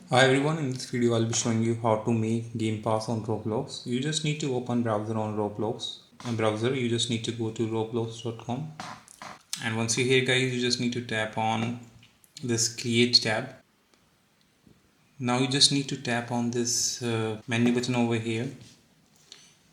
Hi everyone, in this video I'll be showing you how to make game pass on Roblox. You just need to open browser on Roblox. You just need to go to roblox.com, and once you're here guys, you just need to tap on this create tab. Now you just need to tap on this menu button over here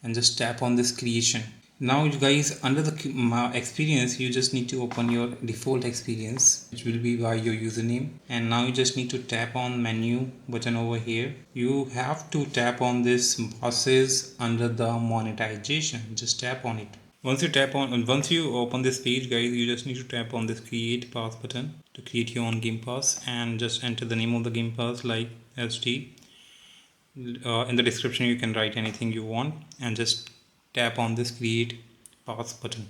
and just tap on this creation. Now you guys, under the experience, you just need to open your default experience, which will be by your username. And now you just need to tap on menu button over here. You have to tap on this bosses under the monetization. Just tap on it. Once you open this page guys, you just need to tap on this create pass button to create your own game pass, and just enter the name of the game pass like SD. In the description you can write anything you want, and just tap on this create pass button.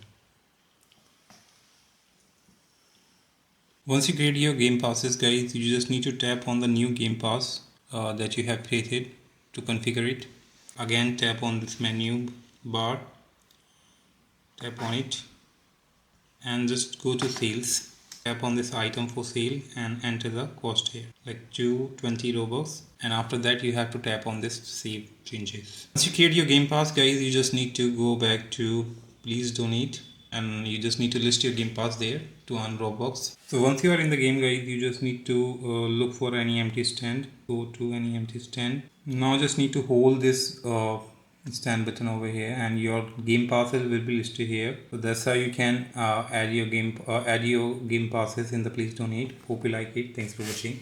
Once you create your game passes guys, you just need to tap on the new game pass that you have created to configure it. Again, tap on this menu bar, tap on it, and just go to sales. Tap on this item for sale and enter the cost here, like 220 Robux, and after that you have to tap on this save changes. Once you create your game pass guys, you just need to go back to please donate, and you just need to list your game pass there to earn Robux. So once you are in the game guys, you just need to look for any empty stand, go to any empty stand. Now just need to hold this stand button over here, and your game passes will be listed here. So that's how you can add your game passes in the please donate. Hope you like it. Thanks for watching.